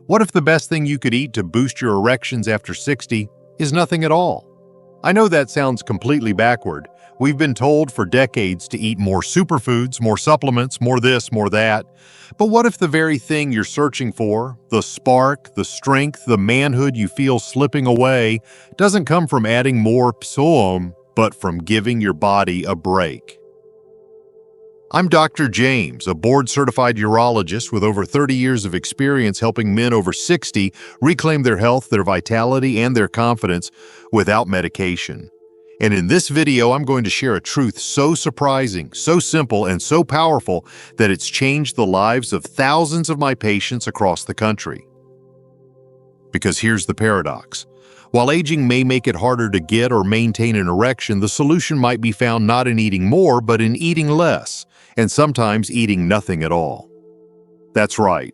What if the best thing you could eat to boost your erections after 60 is nothing at all? I know that sounds completely backward. We've been told for decades to eat more superfoods, more supplements, more this, more that. But what if the very thing you're searching for, the spark, the strength, the manhood you feel slipping away, doesn't come from adding more psoam, but from giving your body a break? I'm Dr. James, a board-certified urologist with over 30 years of experience helping men over 60 reclaim their health, their vitality, and their confidence without medication. And in this video, I'm going to share a truth so surprising, so simple, and so powerful that it's changed the lives of thousands of my patients across the country. Because here's the paradox. While aging may make it harder to get or maintain an erection, the solution might be found not in eating more, but in eating less, and sometimes eating nothing at all. That's right.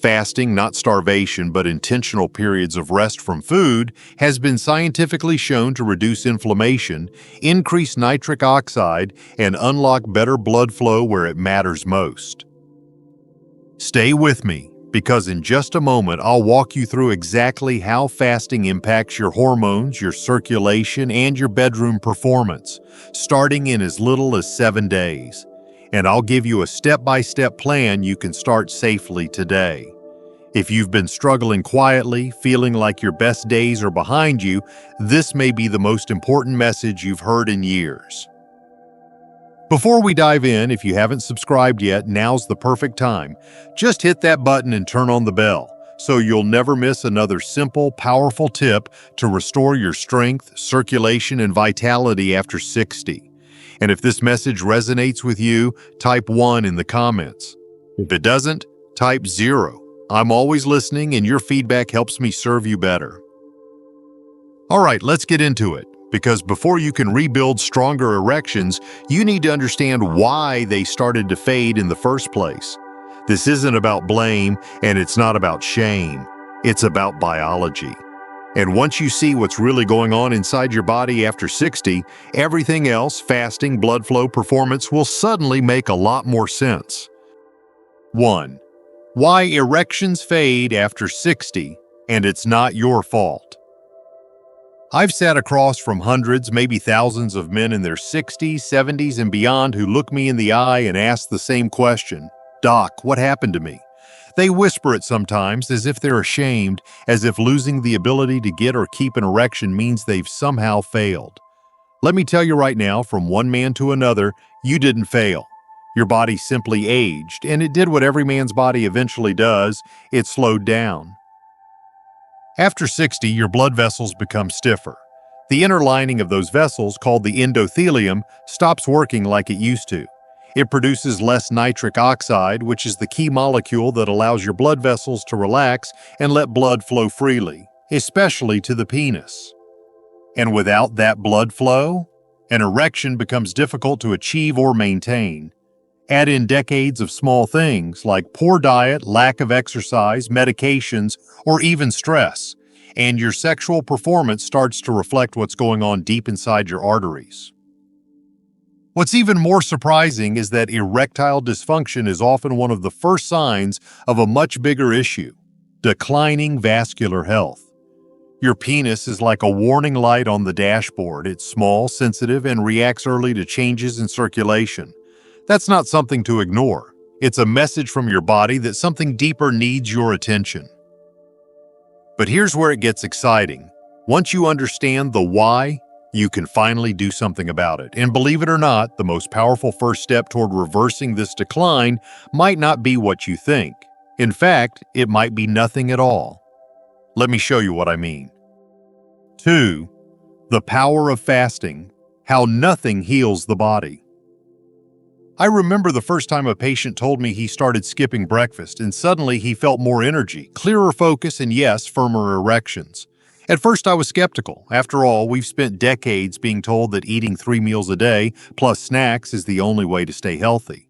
Fasting, not starvation, but intentional periods of rest from food, has been scientifically shown to reduce inflammation, increase nitric oxide, and unlock better blood flow where it matters most. Stay with me, because in just a moment I'll walk you through exactly how fasting impacts your hormones, your circulation, and your bedroom performance, starting in as little as 7 days. And I'll give you a step-by-step plan you can start safely today. If you've been struggling quietly, feeling like your best days are behind you, this may be the most important message you've heard in years. Before we dive in, if you haven't subscribed yet, now's the perfect time. Just hit that button and turn on the bell, so you'll never miss another simple, powerful tip to restore your strength, circulation, and vitality after 60. And if this message resonates with you, type 1 in the comments. If it doesn't, type 0. I'm always listening, and your feedback helps me serve you better. All right, let's get into it. Because before you can rebuild stronger erections, you need to understand why they started to fade in the first place. This isn't about blame, and it's not about shame. It's about biology. And once you see what's really going on inside your body after 60, everything else, fasting, blood flow, performance, will suddenly make a lot more sense. 1. Why erections fade after 60, and it's not your fault. I've sat across from hundreds, maybe thousands of men in their 60s, 70s, and beyond who look me in the eye and ask the same question, "Doc, what happened to me?" They whisper it sometimes as if they're ashamed, as if losing the ability to get or keep an erection means they've somehow failed. Let me tell you right now, from one man to another, you didn't fail. Your body simply aged, and it did what every man's body eventually does: it slowed down. After 60, your blood vessels become stiffer. The inner lining of those vessels, called the endothelium, stops working like it used to. It produces less nitric oxide, which is the key molecule that allows your blood vessels to relax and let blood flow freely, especially to the penis. And without that blood flow, an erection becomes difficult to achieve or maintain. Add in decades of small things like poor diet, lack of exercise, medications, or even stress, and your sexual performance starts to reflect what's going on deep inside your arteries. What's even more surprising is that erectile dysfunction is often one of the first signs of a much bigger issue: declining vascular health. Your penis is like a warning light on the dashboard. It's small, sensitive, and reacts early to changes in circulation. That's not something to ignore. It's a message from your body that something deeper needs your attention. But here's where it gets exciting. Once you understand the why, you can finally do something about it. And believe it or not, the most powerful first step toward reversing this decline might not be what you think. In fact, it might be nothing at all. Let me show you what I mean. 2. The power of fasting: how nothing heals the body. I remember the first time a patient told me he started skipping breakfast, and suddenly he felt more energy, clearer focus, and yes, firmer erections. At first I was skeptical. After all, we've spent decades being told that eating 3 meals a day plus snacks is the only way to stay healthy.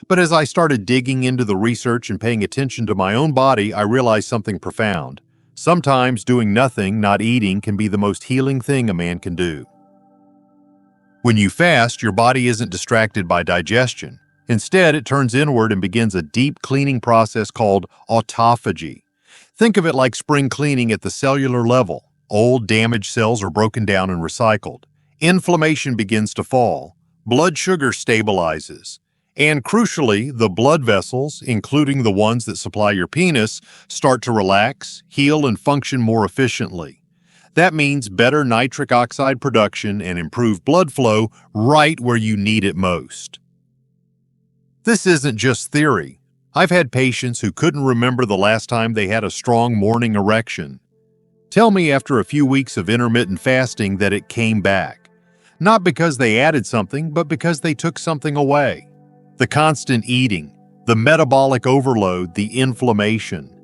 But as I started digging into the research and paying attention to my own body, I realized something profound. Sometimes doing nothing, not eating, can be the most healing thing a man can do. When you fast, your body isn't distracted by digestion. Instead, it turns inward and begins a deep cleaning process called autophagy. Think of it like spring cleaning at the cellular level. Old, damaged cells are broken down and recycled. Inflammation begins to fall. Blood sugar stabilizes. And crucially, the blood vessels, including the ones that supply your penis, start to relax, heal, and function more efficiently. That means better nitric oxide production and improved blood flow right where you need it most. This isn't just theory. I've had patients who couldn't remember the last time they had a strong morning erection. Tell me after a few weeks of intermittent fasting that it came back. Not because they added something, but because they took something away. The constant eating, the metabolic overload, the inflammation.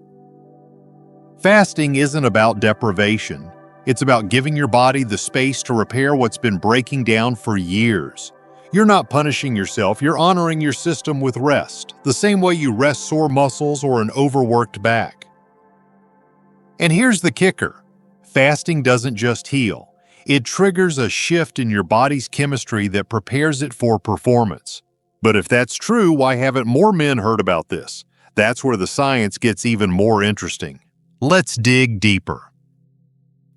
Fasting isn't about deprivation. It's about giving your body the space to repair what's been breaking down for years. You're not punishing yourself, you're honoring your system with rest, the same way you rest sore muscles or an overworked back. And here's the kicker. Fasting doesn't just heal. It triggers a shift in your body's chemistry that prepares it for performance. But if that's true, why haven't more men heard about this? That's where the science gets even more interesting. Let's dig deeper.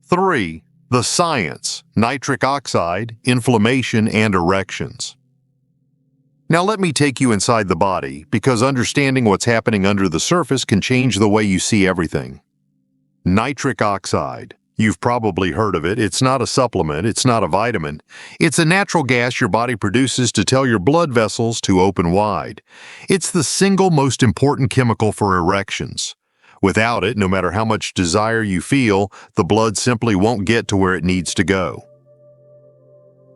3. The science, nitric oxide, inflammation, and erections. Now let me take you inside the body, because understanding what's happening under the surface can change the way you see everything. Nitric oxide. You've probably heard of it. It's not a supplement, it's not a vitamin. It's a natural gas your body produces to tell your blood vessels to open wide. It's the single most important chemical for erections. Without it, no matter how much desire you feel, the blood simply won't get to where it needs to go.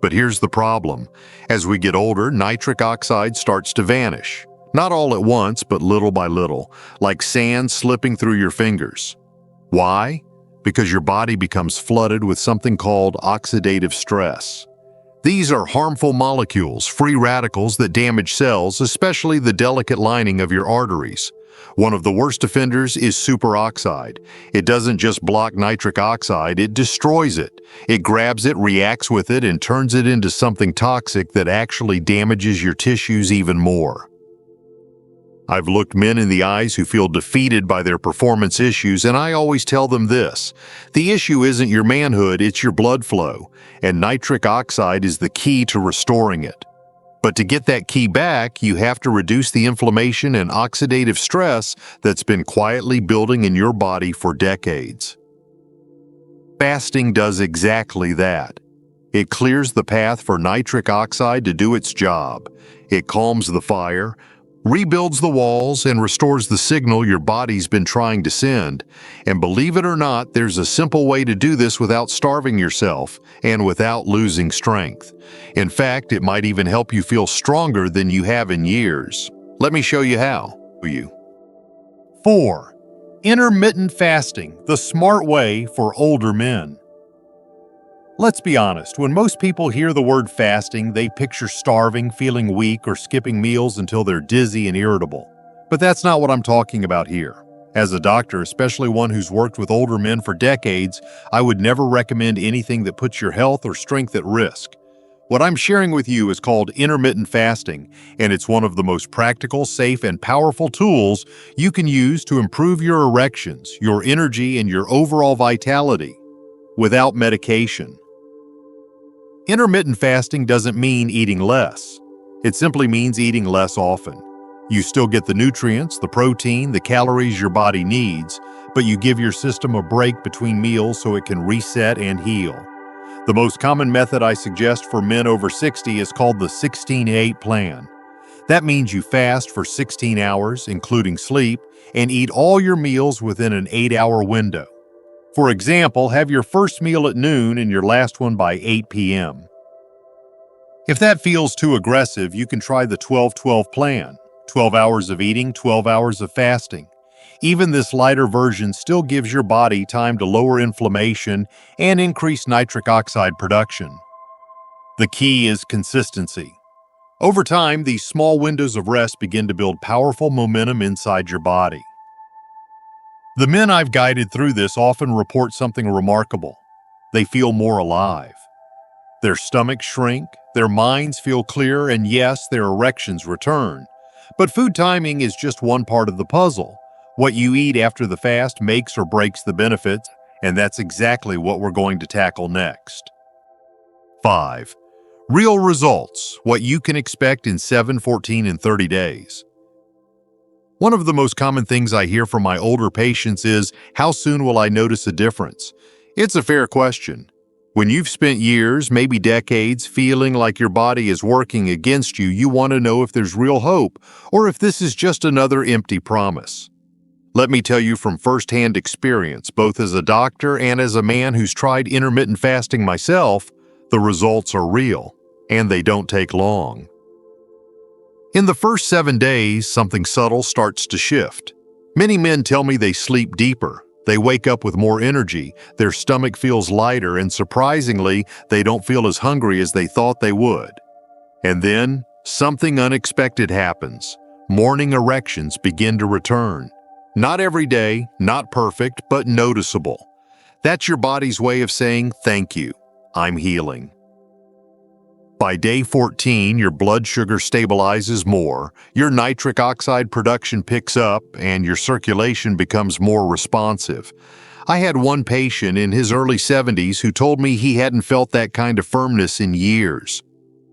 But here's the problem. As we get older, nitric oxide starts to vanish. Not all at once, but little by little, like sand slipping through your fingers. Why? Because your body becomes flooded with something called oxidative stress. These are harmful molecules, free radicals that damage cells, especially the delicate lining of your arteries. One of the worst offenders is superoxide. It doesn't just block nitric oxide, it destroys it. It grabs it, reacts with it, and turns it into something toxic that actually damages your tissues even more. I've looked men in the eyes who feel defeated by their performance issues, and I always tell them this. The issue isn't your manhood, it's your blood flow, and nitric oxide is the key to restoring it. But to get that key back, you have to reduce the inflammation and oxidative stress that's been quietly building in your body for decades. Fasting does exactly that. It clears the path for nitric oxide to do its job. It calms the fire, rebuilds the walls, and restores the signal your body's been trying to send. And believe it or not, there's a simple way to do this without starving yourself and without losing strength. In fact, it might even help you feel stronger than you have in years. Let me show you how. 4. Intermittent fasting, the smart way for older men. Let's be honest, when most people hear the word fasting, they picture starving, feeling weak, or skipping meals until they're dizzy and irritable. But that's not what I'm talking about here. As a doctor, especially one who's worked with older men for decades, I would never recommend anything that puts your health or strength at risk. What I'm sharing with you is called intermittent fasting, and it's one of the most practical, safe, and powerful tools you can use to improve your erections, your energy, and your overall vitality without medication. Intermittent fasting doesn't mean eating less. It simply means eating less often. You still get the nutrients, the protein, the calories your body needs, but you give your system a break between meals so it can reset and heal. The most common method I suggest for men over 60 is called the 16-8 plan. That means you fast for 16 hours, including sleep, and eat all your meals within an 8-hour window. For example, have your first meal at noon and your last one by 8 p.m. If that feels too aggressive, you can try the 12-12 plan. 12 hours of eating, 12 hours of fasting. Even this lighter version still gives your body time to lower inflammation and increase nitric oxide production. The key is consistency. Over time, these small windows of rest begin to build powerful momentum inside your body. The men I've guided through this often report something remarkable. They feel more alive. Their stomachs shrink, their minds feel clearer, and yes, their erections return. But food timing is just one part of the puzzle. What you eat after the fast makes or breaks the benefits, and that's exactly what we're going to tackle next. 5. Real results, what you can expect in 7, 14, and 30 days. One of the most common things I hear from my older patients is, how soon will I notice a difference? It's a fair question. When you've spent years, maybe decades, feeling like your body is working against you, you want to know if there's real hope, or if this is just another empty promise. Let me tell you from firsthand experience, both as a doctor and as a man who's tried intermittent fasting myself, the results are real, and they don't take long. In the first 7 days, something subtle starts to shift. Many men tell me they sleep deeper, they wake up with more energy, their stomach feels lighter, and surprisingly, they don't feel as hungry as they thought they would. And then, something unexpected happens. Morning erections begin to return. Not every day, not perfect, but noticeable. That's your body's way of saying, thank you, I'm healing. By day 14, your blood sugar stabilizes more, your nitric oxide production picks up, and your circulation becomes more responsive. I had one patient in his early 70s who told me he hadn't felt that kind of firmness in years.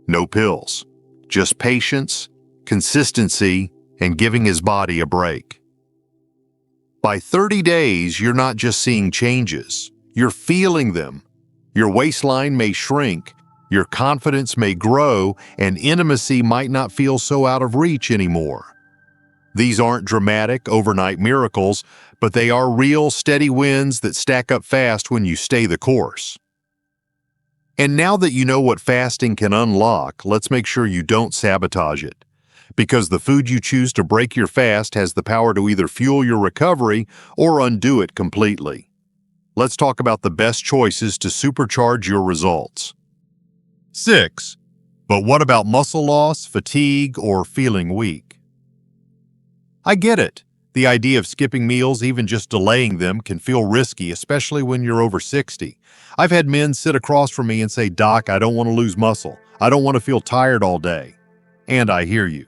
No pills, just patience, consistency, and giving his body a break. By 30 days, you're not just seeing changes, you're feeling them. Your waistline may shrink, your confidence may grow, and intimacy might not feel so out of reach anymore. These aren't dramatic, overnight miracles, but they are real, steady wins that stack up fast when you stay the course. And now that you know what fasting can unlock, let's make sure you don't sabotage it. Because the food you choose to break your fast has the power to either fuel your recovery or undo it completely. Let's talk about the best choices to supercharge your results. 6. But what about muscle loss, fatigue, or feeling weak? I get it. The idea of skipping meals, even just delaying them, can feel risky, especially when you're over 60. I've had men sit across from me and say, "Doc, I don't want to lose muscle. I don't want to feel tired all day." And I hear you.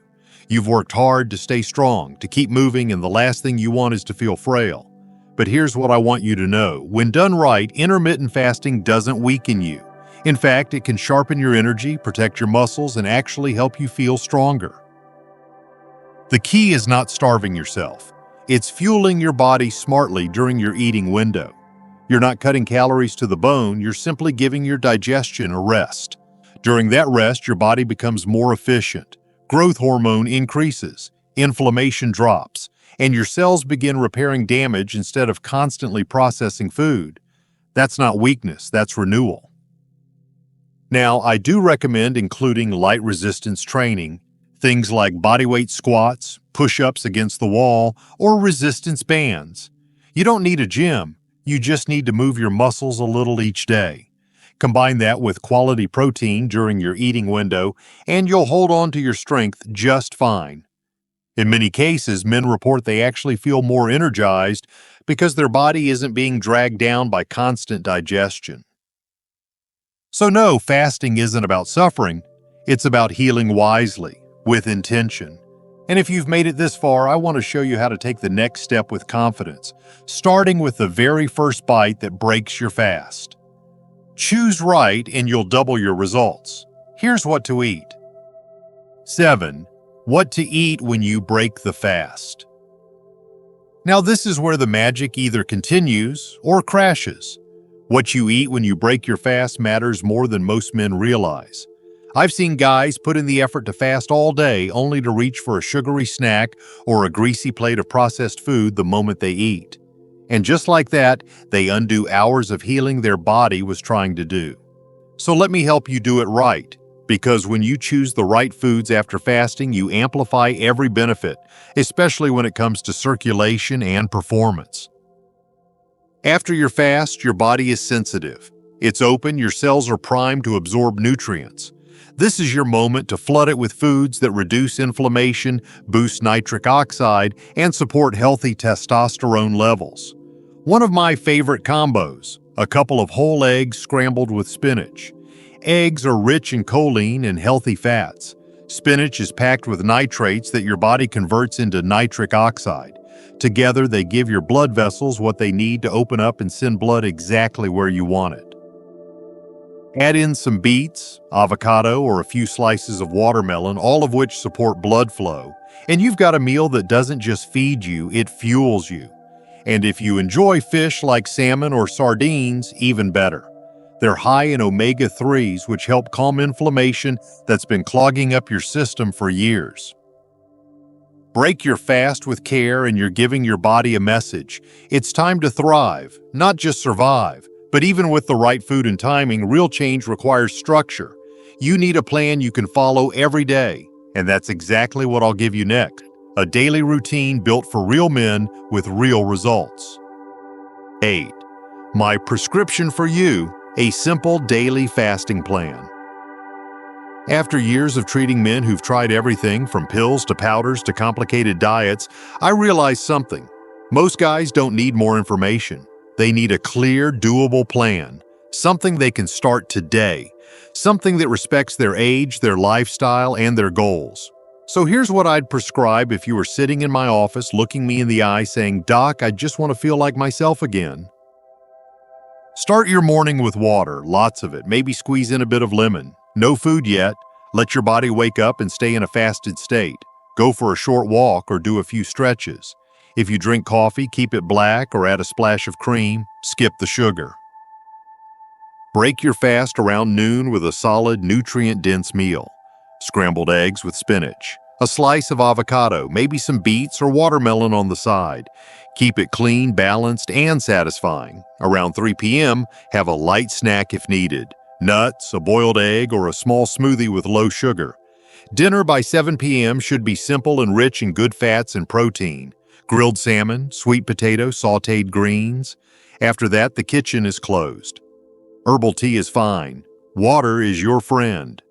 You've worked hard to stay strong, to keep moving, and the last thing you want is to feel frail. But here's what I want you to know. When done right, intermittent fasting doesn't weaken you. In fact, it can sharpen your energy, protect your muscles, and actually help you feel stronger. The key is not starving yourself. It's fueling your body smartly during your eating window. You're not cutting calories to the bone, you're simply giving your digestion a rest. During that rest, your body becomes more efficient. Growth hormone increases, inflammation drops, and your cells begin repairing damage instead of constantly processing food. That's not weakness, that's renewal. Now, I do recommend including light resistance training, things like bodyweight squats, push-ups against the wall, or resistance bands. You don't need a gym, you just need to move your muscles a little each day. Combine that with quality protein during your eating window, and you'll hold on to your strength just fine. In many cases, men report they actually feel more energized because their body isn't being dragged down by constant digestion. So no, fasting isn't about suffering, it's about healing wisely, with intention. And if you've made it this far, I want to show you how to take the next step with confidence, starting with the very first bite that breaks your fast. Choose right and you'll double your results. Here's what to eat. 7. What to eat when you break the fast. Now this is where the magic either continues or crashes. What you eat when you break your fast matters more than most men realize. I've seen guys put in the effort to fast all day only to reach for a sugary snack or a greasy plate of processed food the moment they eat. And just like that, they undo hours of healing their body was trying to do. So let me help you do it right, because when you choose the right foods after fasting, you amplify every benefit, especially when it comes to circulation and performance. After your fast, your body is sensitive. It's open, your cells are primed to absorb nutrients. This is your moment to flood it with foods that reduce inflammation, boost nitric oxide, and support healthy testosterone levels. One of my favorite combos, a couple of whole eggs scrambled with spinach. Eggs are rich in choline and healthy fats. Spinach is packed with nitrates that your body converts into nitric oxide. Together, they give your blood vessels what they need to open up and send blood exactly where you want it. Add in some beets, avocado, or a few slices of watermelon, all of which support blood flow, and you've got a meal that doesn't just feed you, it fuels you. And if you enjoy fish like salmon or sardines, even better. They're high in omega-3s, which help calm inflammation that's been clogging up your system for years. Break your fast with care and you're giving your body a message. It's time to thrive, not just survive. But even with the right food and timing, real change requires structure. You need a plan you can follow every day, and that's exactly what I'll give you next. A daily routine built for real men with real results. 8. My prescription for you, a simple daily fasting plan. After years of treating men who've tried everything from pills to powders to complicated diets, I realized something. Most guys don't need more information. They need a clear, doable plan, something they can start today, something that respects their age, their lifestyle, and their goals. So here's what I'd prescribe if you were sitting in my office looking me in the eye saying, "Doc, I just want to feel like myself again." Start your morning with water, lots of it, maybe squeeze in a bit of lemon. No food yet. Let your body wake up and stay in a fasted state. Go for a short walk or do a few stretches. If you drink coffee, keep it black or add a splash of cream. Skip the sugar. Break your fast around noon with a solid, nutrient-dense meal. Scrambled eggs with spinach, a slice of avocado, maybe some beets or watermelon on the side. Keep it clean, balanced, and satisfying. Around 3 p.m., have a light snack if needed. Nuts, a boiled egg, or a small smoothie with low sugar. Dinner by 7 p.m. should be simple and rich in good fats and protein. Grilled salmon, sweet potato, sautéed greens. After that, the kitchen is closed. Herbal tea is fine. Water is your friend.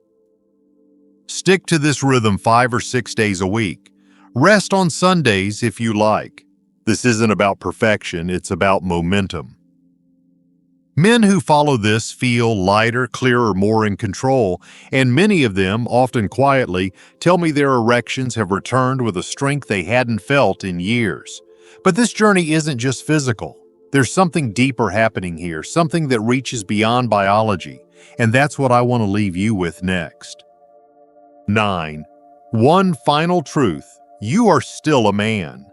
Stick to this rhythm 5 or 6 days a week. Rest on Sundays if you like. This isn't about perfection, it's about momentum. Men who follow this feel lighter, clearer, more in control, and many of them, often quietly, tell me their erections have returned with a strength they hadn't felt in years. But this journey isn't just physical. There's something deeper happening here, something that reaches beyond biology, and that's what I want to leave you with next. 9. One final truth: you are still a man.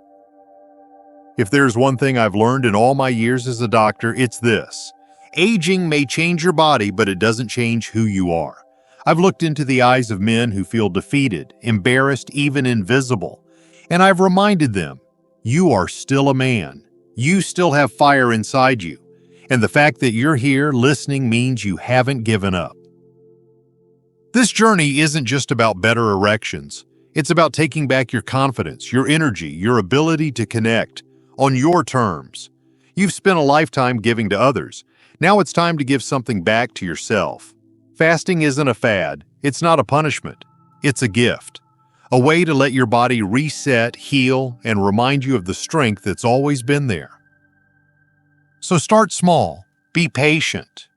If there's one thing I've learned in all my years as a doctor, it's this. Aging may change your body, but it doesn't change who you are. I've looked into the eyes of men who feel defeated, embarrassed, even invisible, and I've reminded them, you are still a man. You still have fire inside you, and the fact that you're here listening means you haven't given up. This journey isn't just about better erections. It's about taking back your confidence, your energy, your ability to connect on your terms. You've spent a lifetime giving to others. Now it's time to give something back to yourself. Fasting isn't a fad. It's not a punishment. It's a gift. A way to let your body reset, heal, and remind you of the strength that's always been there. So start small. Be patient.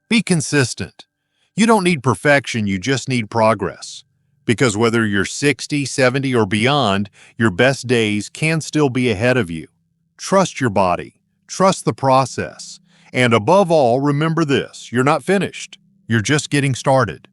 Be consistent. You don't need perfection, you just need progress. Because whether you're 60, 70, or beyond, your best days can still be ahead of you. Trust your body. Trust the process. And above all, remember this: you're not finished. You're just getting started.